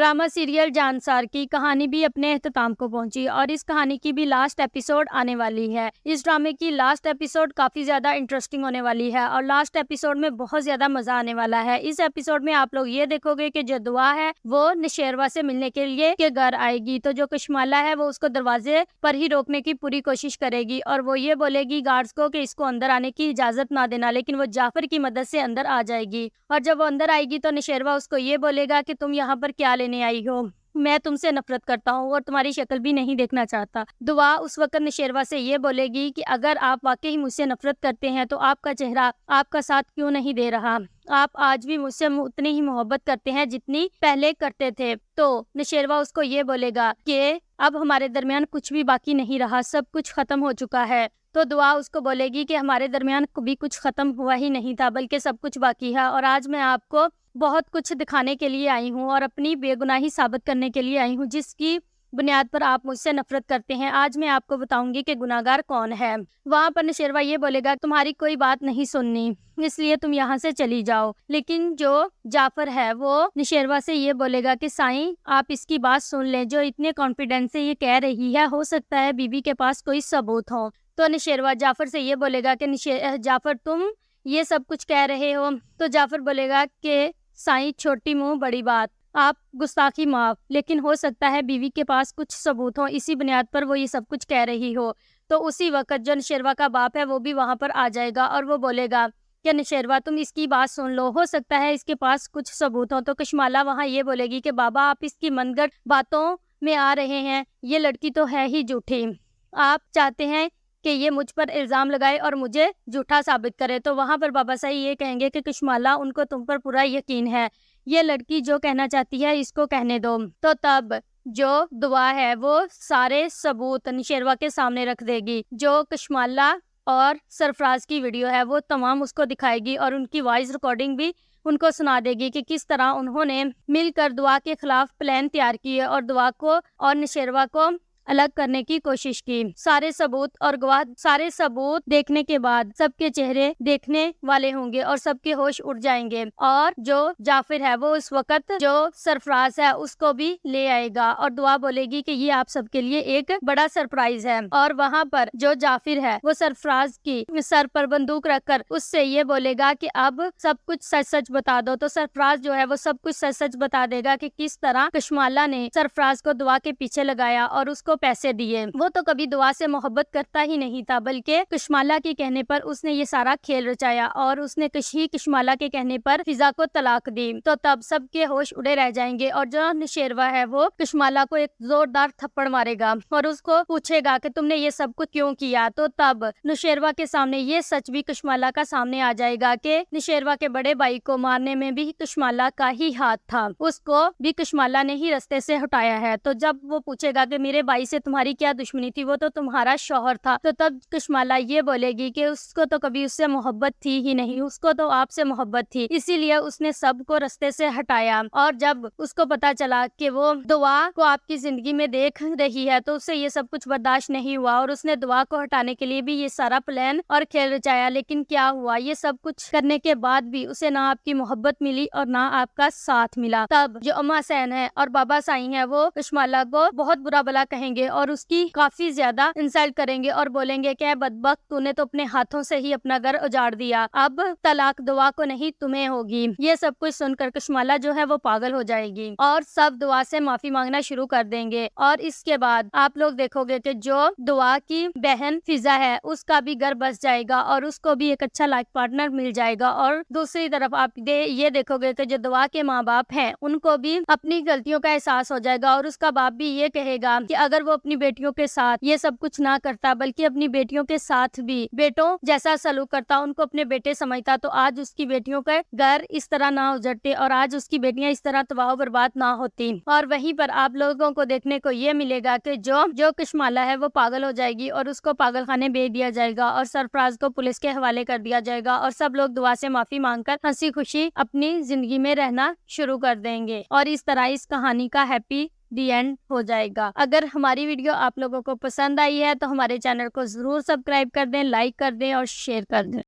Drama serial Jansar की कहानी भी अपने अख्ताम को पहुंची और इस कहानी की भी लास्ट एपिसोड आने वाली है। इस ड्रामे की लास्ट एपिसोड काफी ज्यादा इंटरेस्टिंग होने वाली है और लास्ट एपिसोड में बहुत ज्यादा मजा आने वाला है। इस एपिसोड में आप लोग ये देखोगे कि जो दुआ है वो नशेरवा से मिलने के लिए के घर आएगी, तो जो कशमाला है वो उसको दरवाजे पर ही रोकने की पूरी कोशिश करेगी और वो ये बोलेगी गार्ड्स को कि इसको अंदर आने की इजाजत ना देना, लेकिन वो जाफर की मदद से अंदर आ जाएगी। और जब वो अंदर आएगी तो नशेरवा उसको ये बोलेगा कि तुम यहाँ पर क्या लेने आई हो, मैं तुमसे नफरत करता हूँ और तुम्हारी शक्ल भी नहीं देखना चाहता। दुआ उस वक्त नशेरवा से ये बोलेगी कि अगर आप वाकई मुझसे नफरत करते हैं तो आपका चेहरा आपका साथ क्यों नहीं दे रहा, आप आज भी मुझसे उतनी ही मोहब्बत करते हैं जितनी पहले करते थे। तो नशेरवा उसको ये बोलेगा कि अब हमारे दरमियान कुछ भी बाकी नहीं रहा, सब कुछ खत्म हो चुका है। तो दुआ उसको बोलेगी कि हमारे दरमियान कभी कुछ खत्म हुआ ही नहीं था, बल्कि सब कुछ बाकी है और आज मैं आपको बहुत कुछ दिखाने के लिए आई हूँ और अपनी बेगुनाही साबित करने के लिए आई हूँ, जिसकी बुनियाद पर आप मुझसे नफरत करते हैं। आज मैं आपको बताऊंगी कि गुनाहगार कौन है। वहाँ पर नशेरवा ये बोलेगा तुम्हारी कोई बात नहीं सुननी, इसलिए तुम यहाँ से चली जाओ। लेकिन जो जाफर है वो नशेरवा से ये बोलेगा कि साईं आप इसकी बात सुन लें, जो इतने कॉन्फिडेंस से ये कह रही है, हो सकता है बीबी के पास कोई सबूत हो। तो नशेरवा जाफर से ये बोलेगा कि जाफर तुम ये सब कुछ कह रहे हो। तो जाफर बोलेगा कि साईं छोटी मुंह बड़ी बात, आप गुस्ताखी माफ, लेकिन हो सकता है बीवी के पास कुछ सबूत हो, इसी बुनियाद पर वो ये सब कुछ कह रही हो। तो उसी वक्त जो नशेरवा का बाप है वो भी वहाँ पर आ जाएगा और वो बोलेगा कि नशेरवा तुम इसकी बात सुन लो, हो सकता है इसके पास कुछ सबूत हो। तो कशमाला वहाँ ये बोलेगी कि बाबा आप इसकी मनगढ़ बातों में आ रहे हैं, ये लड़की तो है ही झूठी, आप चाहते हैं कि ये मुझ पर इल्ज़ाम लगाए और मुझे झूठा साबित करे। तो वहाँ पर बाबा साई ये कहेंगे कि कशमाला उनको तुम पर पूरा यकीन है, ये लड़की जो कहना चाहती है इसको कहने दो। तो तब जो दुआ है वो सारे सबूत नशेरवा के सामने रख देगी, जो कशमाला और सरफराज की वीडियो है वो तमाम उसको दिखाएगी और उनकी वॉइस रिकॉर्डिंग भी उनको सुना देगी कि किस तरह उन्होंने मिलकर दुआ के खिलाफ प्लान तैयार किए और दुआ को और नशेरवा को अलग करने की कोशिश की। सारे सबूत और गवाह सारे सबूत देखने के बाद सबके चेहरे देखने वाले होंगे और सबके होश उड़ जाएंगे और जो जाफिर है वो उस वक्त जो सरफराज है उसको भी ले आएगा और दुआ बोलेगी कि ये आप सबके लिए एक बड़ा सरप्राइज है। और वहाँ पर जो जाफिर है वो सरफराज की सर पर बंदूक रखकर उससे ये बोलेगा कि अब सब कुछ सच सच बता दो। तो सरफराज जो है वो सब कुछ सच सच बता देगा कि किस तरह कशमाला ने सरफराज को दुआ के पीछे लगाया और उसको पैसे दिए। वो तो कभी दुआ से मोहब्बत करता ही नहीं था, बल्कि कशमाला के कहने पर उसने ये सारा खेल रचाया और उसने कशमाला के कहने पर फिजा को तलाक दी। तो तब सबके होश उड़े रह जाएंगे और जो नशेरवा है वो कशमाला को एक जोरदार थप्पड़ मारेगा और उसको पूछेगा कि तुमने ये सब कुछ क्यों किया। तो तब नशेरवा के सामने ये सच भी कशमाला का सामने आ जाएगा कि नशेरवा के बड़े भाई को मारने में भी कशमाला का ही हाथ था, उसको भी कशमाला ने ही रास्ते से हटाया है। तो जब वो पूछेगा कि मेरे भाई से तुम्हारी क्या दुश्मनी थी, वो तो तुम्हारा शौहर था, तो तब कशमाला ये बोलेगी कि उसको तो कभी उससे मोहब्बत थी ही नहीं, उसको तो आपसे मोहब्बत थी, इसीलिए उसने सबको रास्ते से हटाया। और जब उसको पता चला कि वो दुआ को आपकी जिंदगी में देख रही है तो उससे ये सब कुछ बर्दाश्त नहीं हुआ और उसने दुआ को हटाने के लिए भी ये सारा प्लान और खेल रचाया। लेकिन क्या हुआ, ये सब कुछ करने के बाद भी उसे ना आपकी मोहब्बत मिली और ना आपका साथ मिला। तब जो अम्मा सैन है और बाबा साई है वो कशमाला को बहुत बुरा भला कहेंगे और उसकी काफी ज्यादा इंसल्ट करेंगे और बोलेंगे कि बदबख्त तूने तो अपने हाथों से ही अपना घर उजाड़ दिया, अब तलाक दुआ को नहीं तुम्हें होगी। ये सब कुछ सुनकर कशमाला जो है वो पागल हो जाएगी और सब दुआ से माफी मांगना शुरू कर देंगे। और इसके बाद आप लोग देखोगे कि जो दुआ की बहन फिजा है उसका भी घर बस जाएगा और उसको भी एक अच्छा लाइफ पार्टनर मिल जाएगा। और दूसरी तरफ आप ये देखोगे कि जो दुआ के माँ बाप हैं उनको भी अपनी गलतियों का एहसास हो जाएगा और उसका बाप भी ये कहेगा कि अगर वो अपनी बेटियों के साथ ये सब कुछ ना करता बल्कि अपनी बेटियों के साथ भी बेटों जैसा सलूक करता, उनको अपने बेटे समझता, तो आज उसकी बेटियों का घर इस तरह ना उजड़ते और आज उसकी बेटियां इस तरह तबाह बर्बाद ना होती। और वहीं पर आप लोगों को देखने को ये मिलेगा कि जो कशमाला है वो पागल हो जाएगी और उसको पागल खाने भेज दिया जाएगा और सरफराज को पुलिस के हवाले कर दिया जाएगा और सब लोग दुआ से माफी मांगकर हंसी खुशी अपनी जिंदगी में रहना शुरू कर देंगे और इस तरह इस कहानी का हैप्पी दी एंड हो जाएगा। अगर हमारी वीडियो आप लोगों को पसंद आई है तो हमारे चैनल को जरूर सब्सक्राइब कर दें, लाइक कर दें और शेयर कर दें।